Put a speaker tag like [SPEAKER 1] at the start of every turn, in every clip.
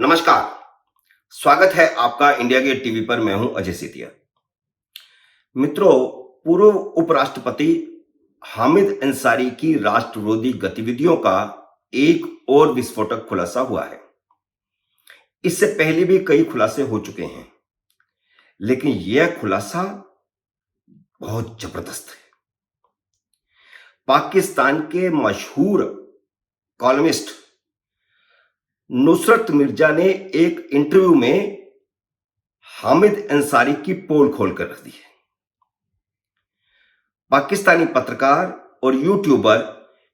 [SPEAKER 1] नमस्कार। स्वागत है आपका इंडिया गेट टीवी पर। मैं हूं अजय सेतिया। मित्रों, पूर्व उपराष्ट्रपति हामिद अंसारी की राष्ट्रविरोधी गतिविधियों का एक और विस्फोटक खुलासा हुआ है। इससे पहले भी कई खुलासे हो चुके हैं, लेकिन यह खुलासा बहुत जबरदस्त है। पाकिस्तान के मशहूर कॉलमिस्ट नुसरत मिर्जा ने एक इंटरव्यू में हामिद अंसारी की पोल खोलकर रख दी है। पाकिस्तानी पत्रकार और यूट्यूबर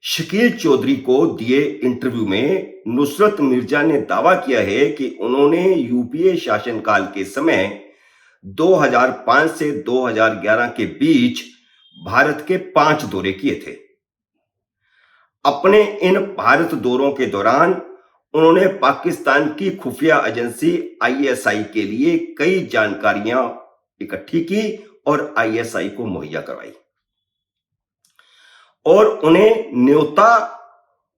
[SPEAKER 1] शकील चौधरी को दिए इंटरव्यू में नुसरत मिर्जा ने दावा किया है कि उन्होंने यूपीए शासनकाल के समय 2005 से 2011 के बीच भारत के 5 दौरे किए थे। अपने इन भारत दौरों के दौरान उन्होंने पाकिस्तान की खुफिया एजेंसी आईएसआई के लिए कई जानकारियां इकट्ठी की और आईएसआई को मुहैया करवाई और उन्हें न्योता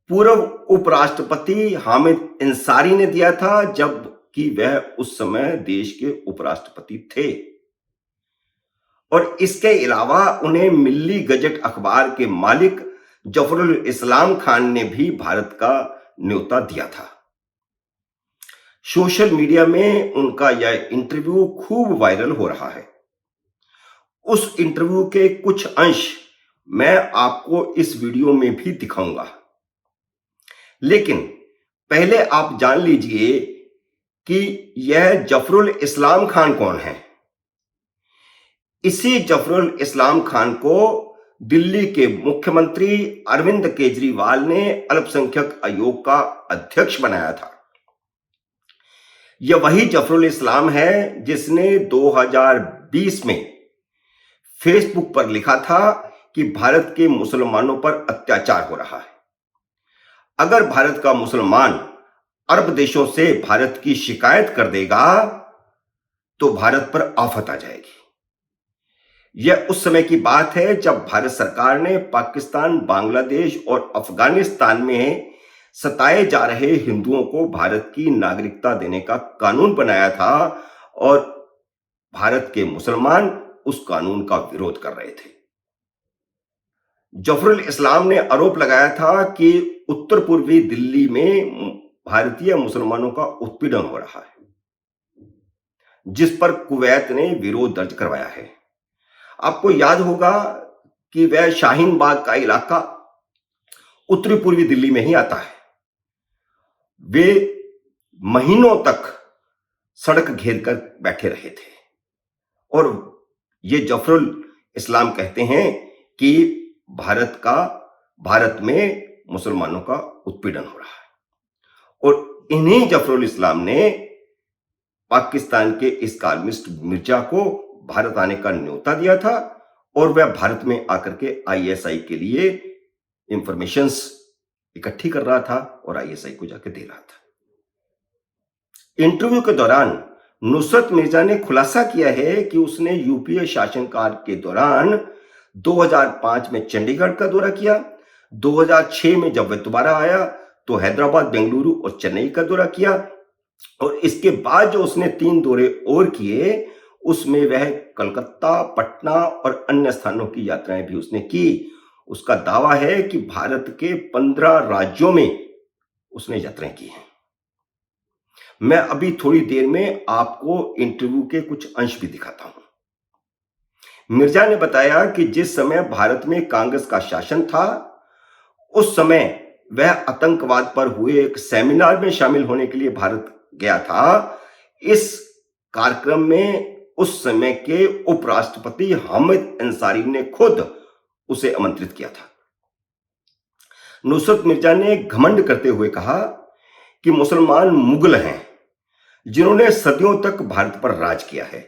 [SPEAKER 1] पूर्व उपराष्ट्रपति हामिद अंसारी ने दिया था, जबकि वह उस समय देश के उपराष्ट्रपति थे। और इसके अलावा उन्हें मिल्ली गजट अखबार के मालिक जफरुल इस्लाम खान ने भी भारत का न्योता दिया था। सोशल मीडिया में उनका यह इंटरव्यू खूब वायरल हो रहा है। उस इंटरव्यू के कुछ अंश मैं आपको इस वीडियो में भी दिखाऊंगा, लेकिन पहले आप जान लीजिए कि यह जफरुल इस्लाम खान कौन है। इसी जफरुल इस्लाम खान को दिल्ली के मुख्यमंत्री अरविंद केजरीवाल ने अल्पसंख्यक आयोग का अध्यक्ष बनाया था। यह वही जफरुल इस्लाम है जिसने 2020 में फेसबुक पर लिखा था कि भारत के मुसलमानों पर अत्याचार हो रहा है। अगर भारत का मुसलमान अरब देशों से भारत की शिकायत कर देगा तो भारत पर आफत आ जाएगी। यह उस समय की बात है जब भारत सरकार ने पाकिस्तान, बांग्लादेश और अफगानिस्तान में सताए जा रहे हिंदुओं को भारत की नागरिकता देने का कानून बनाया था और भारत के मुसलमान उस कानून का विरोध कर रहे थे। जफरुल इस्लाम ने आरोप लगाया था कि उत्तर पूर्वी दिल्ली में भारतीय मुसलमानों का उत्पीड़न हो रहा है, जिस पर कुवैत ने विरोध दर्ज करवाया है। आपको याद होगा कि वह शाहीन बाग का इलाका उत्तरी पूर्वी दिल्ली में ही आता है। वे महीनों तक सड़क घेर कर बैठे रहे थे और ये जफरुल इस्लाम कहते हैं कि भारत में मुसलमानों का उत्पीड़न हो रहा है। और इन्हीं जफरुल इस्लाम ने पाकिस्तान के इस कॉलमिस्ट मिर्जा को भारत आने का न्योता दिया था और वह भारत में आकर के आईएसआई के लिए इंफॉर्मेशंस इकट्ठी कर रहा था और आईएसआई को जाकर दे रहा था। इंटरव्यू के दौरान नुसरत मिर्जा ने खुलासा किया है कि उसने यूपीए शासनकाल के दौरान 2005 में चंडीगढ़ का दौरा किया, 2006 में जब वह दोबारा आया तो हैदराबाद, बेंगलुरु और चेन्नई का दौरा किया और इसके बाद जो उसने 3 दौरे और किए उसमें वह कलकत्ता, पटना और अन्य स्थानों की यात्राएं भी उसने की। उसका दावा है कि भारत के 15 राज्यों में उसने यात्राएं की हैं। मैं अभी थोड़ी देर में आपको इंटरव्यू के कुछ अंश भी दिखाता हूं। मिर्जा ने बताया कि जिस समय भारत में कांग्रेस का शासन था उस समय वह आतंकवाद पर हुए एक सेमिनार में शामिल होने के लिए भारत गया था। इस कार्यक्रम में उस समय के उपराष्ट्रपति हामिद अंसारी ने खुद उसे आमंत्रित किया था। नुसरत मिर्जा ने घमंड करते हुए कहा कि मुसलमान मुगल हैं जिन्होंने सदियों तक भारत पर राज किया है,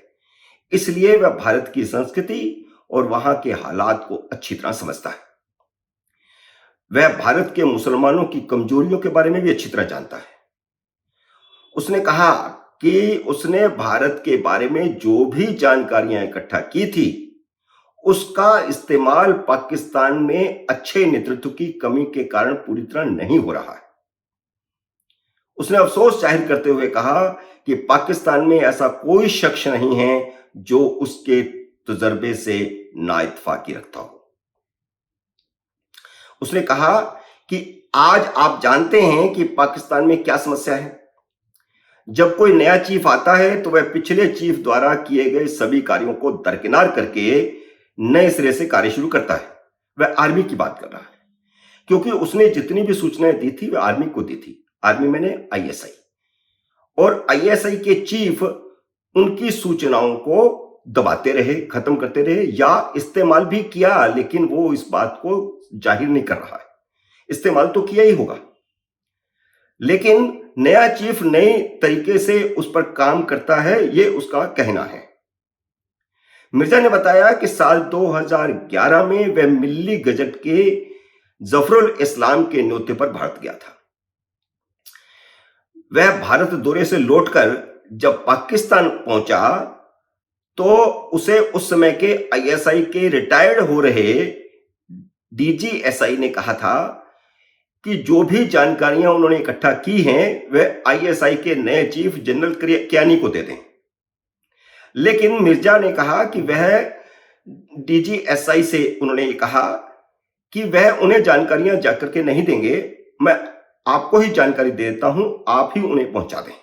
[SPEAKER 1] इसलिए वह भारत की संस्कृति और वहां के हालात को अच्छी तरह समझता है। वह भारत के मुसलमानों की कमजोरियों के बारे में भी अच्छी तरह जानता है। उसने कहा कि उसने भारत के बारे में जो भी जानकारियां इकट्ठा की थी उसका इस्तेमाल पाकिस्तान में अच्छे नेतृत्व की कमी के कारण पूरी तरह नहीं हो रहा है। उसने अफसोस जाहिर करते हुए कहा कि पाकिस्तान में ऐसा कोई शख्स नहीं है जो उसके तजर्बे से नाइत्तफाकी रखता हो। उसने कहा कि आज आप जानते हैं कि पाकिस्तान में क्या समस्या है। जब कोई नया चीफ आता है तो वह पिछले चीफ द्वारा किए गए सभी कार्यों को दरकिनार करके नए सिरे से कार्य शुरू करता है। वह आर्मी की बात कर रहा है, क्योंकि उसने जितनी भी सूचनाएं दी थी वह आर्मी को दी थी। आर्मी मैंने आईएसआई, और आईएसआई के चीफ उनकी सूचनाओं को दबाते रहे, खत्म करते रहे, या इस्तेमाल भी किया, लेकिन वो इस बात को जाहिर नहीं कर रहा है। इस्तेमाल तो किया ही होगा, लेकिन नया चीफ नए तरीके से उस पर काम करता है, ये उसका कहना है। मिर्जा ने बताया कि साल 2011 में वह मिल्ली गजट के जफरुल इस्लाम के न्योते पर भारत गया था। वह भारत दौरे से लौटकर जब पाकिस्तान पहुंचा तो उसे उस समय के आईएसआई के रिटायर्ड हो रहे डीजीएसआई ने कहा था कि जो भी जानकारियां उन्होंने इकट्ठा की हैं वह आईएसआई के नए चीफ जनरल कियानी को दे दें। लेकिन मिर्जा ने कहा कि वह डीजीएसआई से उन्होंने ये कहा कि वह उन्हें जानकारियां जाकर के नहीं देंगे, मैं आपको ही जानकारी दे देता हूं, आप ही उन्हें पहुंचा दें।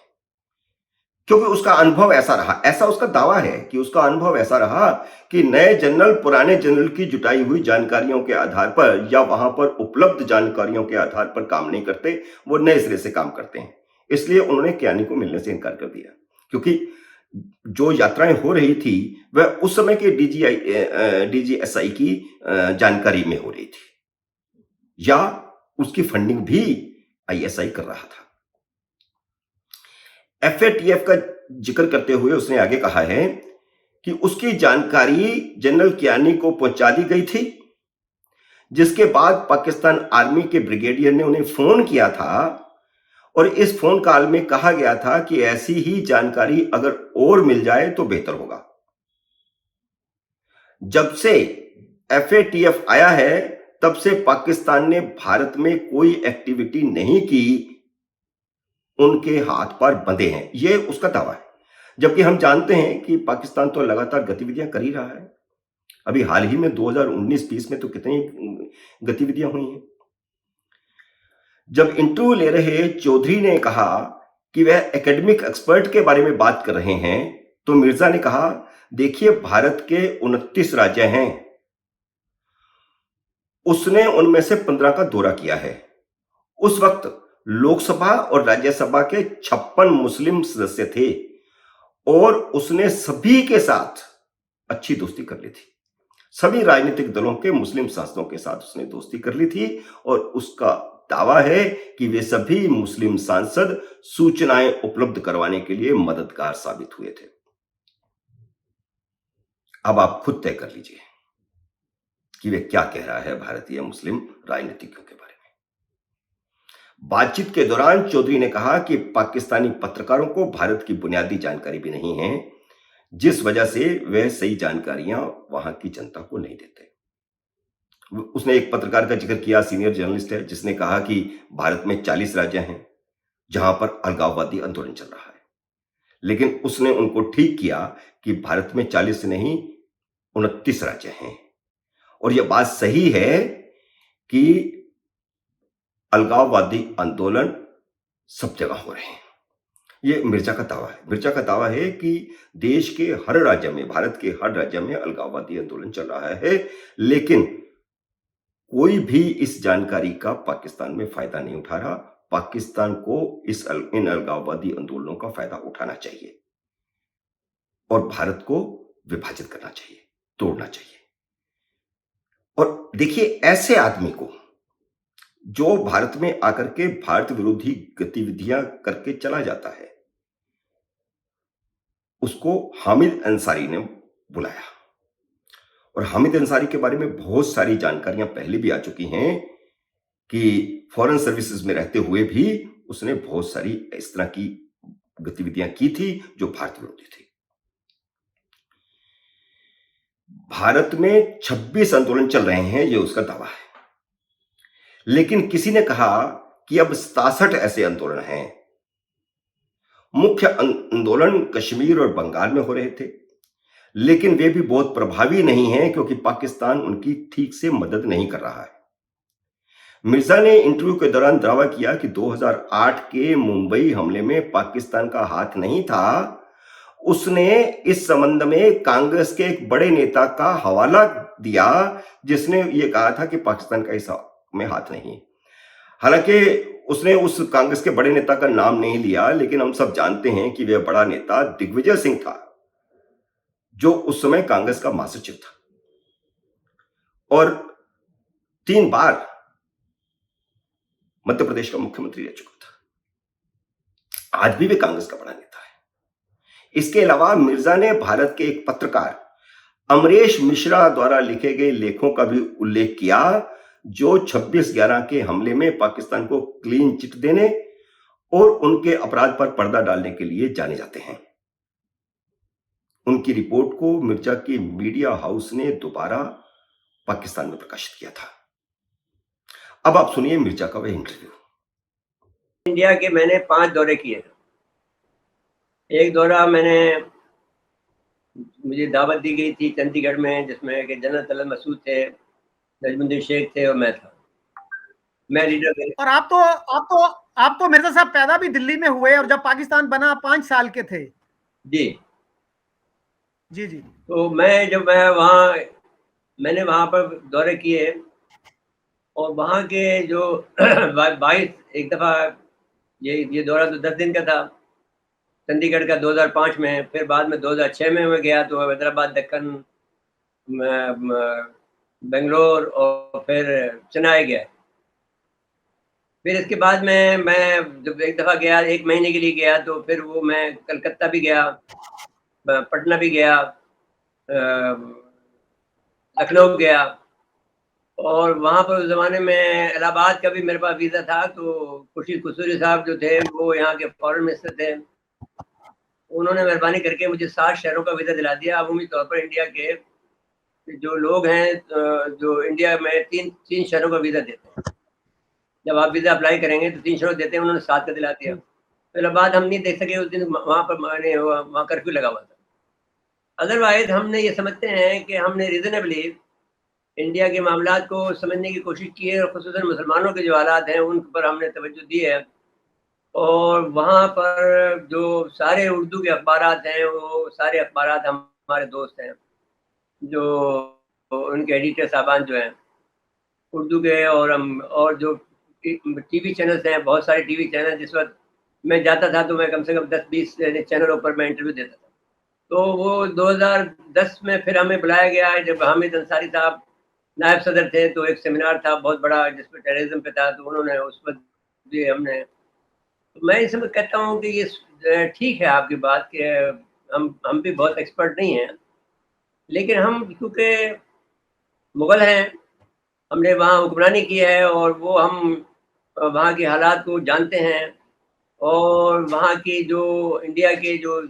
[SPEAKER 1] क्योंकि उसका अनुभव ऐसा रहा, ऐसा उसका दावा है कि उसका अनुभव ऐसा रहा कि नए जनरल पुराने जनरल की जुटाई हुई जानकारियों के आधार पर या वहां पर उपलब्ध जानकारियों के आधार पर काम नहीं करते, वो नए सिरे से काम करते हैं। इसलिए उन्होंने कियानी को मिलने से इनकार कर दिया, क्योंकि जो यात्राएं हो रही थी वह उस समय के डीजीएसआई की जानकारी में हो रही थी, या उसकी फंडिंग भी आईएसआई कर रहा था। एफएटीएफ का जिक्र करते हुए उसने आगे कहा है कि उसकी जानकारी जनरल कियानी को पहुंचा दी गई थी, जिसके बाद पाकिस्तान आर्मी के ब्रिगेडियर ने उन्हें फोन किया था, और इस फोन कॉल में कहा गया था कि ऐसी ही जानकारी अगर और मिल जाए तो बेहतर होगा। जब से एफएटीएफ आया है तब से पाकिस्तान ने भारत में कोई एक्टिविटी नहीं की, उनके हाथ पैर बंधे हैं, ये उसका दावा है। जबकि हम जानते हैं कि पाकिस्तान तो लगातार गतिविधियां कर ही रहा है। अभी हाल ही में 2019-20 में तो कितनी गतिविधियां हुई हैं। जब इंटरव्यू ले रहे चौधरी ने कहा कि वह एकेडमिक एक्सपर्ट के बारे में बात कर रहे हैं, तो मिर्जा ने कहा, देखिए भारत के 29 राज्य हैं, उसने उनमें से 15 का दौरा किया है। उस वक्त लोकसभा और राज्यसभा के 56 मुस्लिम सदस्य थे, और उसने सभी के साथ अच्छी दोस्ती कर ली थी। सभी राजनीतिक दलों के मुस्लिम सांसदों के साथ उसने दोस्ती कर ली थी, और उसका दावा है कि वे सभी मुस्लिम सांसद सूचनाएं उपलब्ध करवाने के लिए मददगार साबित हुए थे। अब आप खुद तय कर लीजिए कि वे क्या कह रहा है भारतीय मुस्लिम राजनीतिज्ञों के बारे में। बातचीत के दौरान चौधरी ने कहा कि पाकिस्तानी पत्रकारों को भारत की बुनियादी जानकारी भी नहीं है, जिस वजह से वे सही जानकारियां वहां की जनता को नहीं देते। उसने एक पत्रकार का जिक्र किया, सीनियर जर्नलिस्ट है, जिसने कहा कि भारत में 40 राज्य हैं जहां पर अलगाववादी आंदोलन चल रहा है, लेकिन उसने उनको ठीक किया कि भारत में 40 नहीं 29 राज्य हैं। और यह बात सही है कि अलगाववादी आंदोलन सब जगह हो रहे हैं। ये मिर्जा का दावा है। मिर्जा का दावा है कि देश के हर राज्य में, भारत के हर राज्य में अलगाववादी आंदोलन चल रहा है, लेकिन कोई भी इस जानकारी का पाकिस्तान में फायदा नहीं उठा रहा। पाकिस्तान को इन अलगाववादी आंदोलनों का फायदा उठाना चाहिए और भारत को विभाजित करना चाहिए, तोड़ना चाहिए। और देखिए, ऐसे आदमी को जो भारत में आकर के भारत विरोधी गतिविधियां करके चला जाता है, उसको हामिद अंसारी ने बुलाया। और हामिद अंसारी के बारे में बहुत सारी जानकारियां पहले भी आ चुकी हैं कि फॉरेन सर्विसेज में रहते हुए भी उसने बहुत सारी इस तरह की गतिविधियां की थी जो भारत विरोधी थी। भारत में 26 आंदोलन चल रहे हैं, यह उसका दावा है। लेकिन किसी ने कहा कि अब 67 ऐसे आंदोलन हैं मुख्य आंदोलन कश्मीर और बंगाल में हो रहे थे, लेकिन वे भी बहुत प्रभावी नहीं हैं क्योंकि पाकिस्तान उनकी ठीक से मदद नहीं कर रहा है। मिर्जा ने इंटरव्यू के दौरान दावा किया कि 2008 के मुंबई हमले में पाकिस्तान का हाथ नहीं था। उसने इस संबंध में कांग्रेस के एक बड़े नेता का हवाला दिया, जिसने ये कहा था कि पाकिस्तान का इस में हाथ नहीं है। हालांकि उसने उस कांग्रेस के बड़े नेता का नाम नहीं लिया, लेकिन हम सब जानते हैं कि वह बड़ा नेता दिग्विजय सिंह था, जो उस समय कांग्रेस का महासचिव था और 3 बार मध्य प्रदेश का मुख्यमंत्री रह चुका था। आज भी वे कांग्रेस का बड़ा नेता है। इसके अलावा मिर्जा ने भारत के एक पत्रकार अमरेश मिश्रा द्वारा लिखे गए लेखों का भी उल्लेख किया, जो 26/11 के हमले में पाकिस्तान को क्लीन चिट देने और उनके अपराध पर पर्दा डालने के लिए जाने जाते हैं। उनकी रिपोर्ट को मिर्जा के मीडिया हाउस ने दोबारा पाकिस्तान में प्रकाशित किया था। अब आप सुनिए मिर्जा का वह इंटरव्यू।
[SPEAKER 2] इंडिया के मैंने 5 दौरे किए। एक दौरा मुझे दावत दी गई थी चंडीगढ़ में, जिसमें कि जनरल तलत मसूद थे, नजमुद्दीन शेख थे और मैं था। मैं लीडर।
[SPEAKER 3] और आप तो मिर्जा साहब पैदा भी दिल्ली में हुए और जब पाकिस्तान बना 5 साल के थे।
[SPEAKER 2] जी
[SPEAKER 3] जी जी।
[SPEAKER 2] तो मैंने वहाँ पर दौरे किए और वहाँ के जो 22 एक दफ़ा ये दौरा तो 10 दिन का था। चंडीगढ़ का 2005 में, फिर बाद में 2006 में मैं गया तो हैदराबाद, दक्कन, बेंगलोर और फिर चेन्नई गया। फिर इसके बाद में मैं जब एक दफ़ा गया 1 महीने के लिए गया, तो फिर वो मैं कलकत्ता भी गया, पटना भी गया, लखनऊ गया और वहाँ पर उस ज़माने में इलाहाबाद का भी मेरे पास वीज़ा था। तो खुर्शीद कुसूरी साहब जो थे वो यहाँ के फॉरेन मिनिस्टर थे, उन्होंने मेहरबानी करके मुझे 7 शहरों का वीज़ा दिला दिया। अमूमी तौर पर इंडिया के जो लोग हैं, जो इंडिया में 3 शहरों का वीज़ा देते हैं। जब आप वीज़ा अप्लाई करेंगे तो 3 शहरों देते हैं, उन्होंने 7 का दिला दिया। तो इलाहाबाद हम नहीं देख सके उस दिन, वहाँ पर वहाँ कर्फ्यू लगा हुआ था। अदरवाइज हमने ये समझते हैं कि हमने रीज़नेबली इंडिया के मामलात को समझने की कोशिश की है और ख़ुसूसन मुसलमानों के जो हालात हैं उन पर हमने तवज्जो दी है। और वहाँ पर जो सारे उर्दू के अखबारात हैं, वो सारे अखबारात हमारे दोस्त हैं, जो उनके एडिटर साहबान जो हैं उर्दू के, और जो टीवी चैनल्स हैं, बहुत सारे टीवी चैनल। जिस वक्त मैं जाता था तो मैं कम से कम 10-20 चैनलों पर मैं इंटरव्यू देता था। तो वो 2010 में फिर हमें बुलाया गया, जब हामिद अंसारी साहब नायब सदर थे, तो एक सेमिनार था बहुत बड़ा जिसमें टेररिज्म पे था, तो उन्होंने उस वक्त भी हमने, तो मैं इस समय कहता हूँ कि ये ठीक है आपकी बात कि हम भी बहुत एक्सपर्ट नहीं हैं, लेकिन हम क्योंकि मुग़ल हैं, हमने वहाँ हुक्मरानी की है और वो हम वहाँ के हालात को जानते हैं और वहाँ की जो इंडिया के जो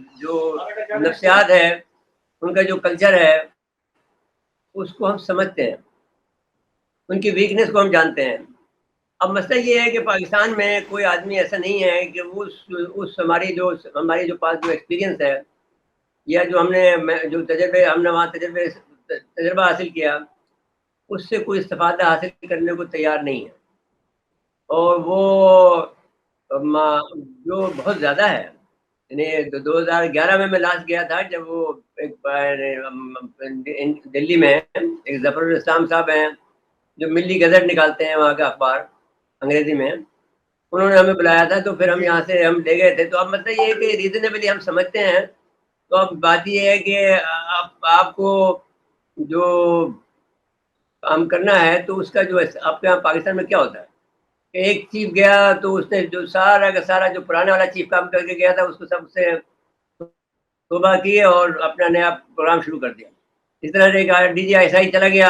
[SPEAKER 2] नफ्सियात है, उनका जो कल्चर है, उसको हम समझते हैं, उनकी वीकनेस को हम जानते हैं। अब मसला ये है कि पाकिस्तान में कोई आदमी ऐसा नहीं है कि उस हमारी जो पास जो एक्सपीरियंस है या जो जो हमने वहाँ तजर्बा हासिल किया, उससे कोई इस्तिफ़ादा हासिल करने को तैयार नहीं है। और वो जो बहुत ज़्यादा है, यानी 2011 में मैं लास्ट गया था, जब वो एक दिल्ली में एक ज़फ़रुल इस्लाम साहब हैं, जो मिल्ली गज़ट निकालते हैं, वहाँ का अखबार अंग्रेज़ी में, उन्होंने हमें बुलाया था। तो फिर हम यहाँ से हम ले गए थे। तो अब मतलब ये है कि रीज़नेबली हम समझते हैं। तो अब बात ये है कि आपको जो काम करना है, तो उसका जो आपके यहाँ पाकिस्तान में क्या होता है, एक चीफ गया तो उसने जो सारा का सारा जो पुराने वाला चीफ काम करके गया था, उसको सबसे तौबा की और अपना नया प्रोग्राम शुरू कर दिया। इस तरह से एक DGI चला गया।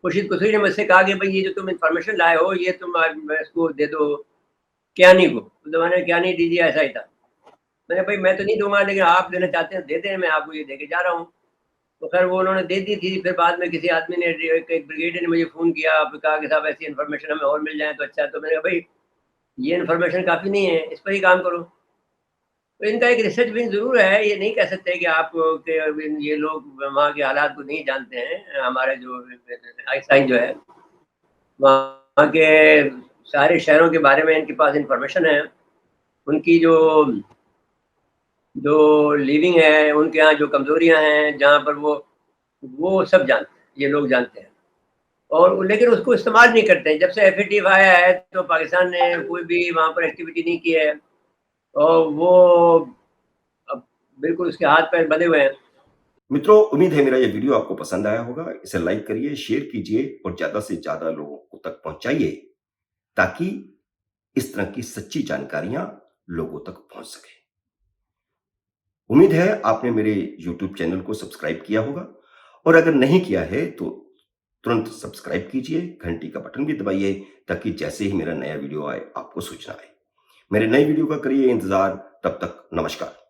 [SPEAKER 2] खुर्शीद कुसूरी ने मुझसे कहा कि भाई ये जो तुम इन्फॉर्मेशन लाए हो, ये तुम इसको दे दो कियानी को। उस ज़माने में कियानी DGI था। मैंने भाई मैं तो नहीं दूँगा, लेकिन आप देना चाहते हैं दे दें, मैं आपको ये देके जा रहा हूँ। तो खैर वो उन्होंने दे दी थी। फिर बाद में किसी आदमी ने, एक ब्रिगेडियर ने मुझे फ़ोन किया, कहा कि साहब ऐसी इन्फॉर्मेशन हमें और मिल जाए तो अच्छा। तो मैंने कहा भाई ये इन्फॉर्मेशन काफ़ी नहीं है, इस पर ही काम करो। तो इनका एक रिसर्च विंग जरूर है, ये नहीं कह सकते कि आप ये लोग वहाँ के हालात को नहीं जानते हैं। हमारे जो आइंस्टाइन जो है वहाँ के सारे शहरों के बारे में इनके पास इंफॉर्मेशन है, उनकी जो लिविंग है, उनके यहाँ जो कमजोरियां हैं, जहाँ पर वो सब जानते हैं, ये लोग जानते हैं। और लेकिन उसको इस्तेमाल नहीं करते हैं। जब से FATF आया है तो पाकिस्तान ने कोई भी वहाँ पर एक्टिविटी नहीं की है, और वो अब बिल्कुल उसके हाथ पैर बंधे हुए हैं।
[SPEAKER 1] मित्रों, उम्मीद है मेरा ये वीडियो आपको पसंद आया होगा। इसे लाइक करिए, शेयर कीजिए और ज्यादा से ज्यादा लोगों को तक पहुंचाइए, ताकि इस तरह की सच्ची जानकारियां लोगों तक पहुंच सके। उम्मीद है आपने मेरे YouTube चैनल को सब्सक्राइब किया होगा, और अगर नहीं किया है तो तुरंत सब्सक्राइब कीजिए, घंटी का बटन भी दबाइए, ताकि जैसे ही मेरा नया वीडियो आए आपको सूचना आए। मेरे नए वीडियो का करिए इंतजार। तब तक नमस्कार।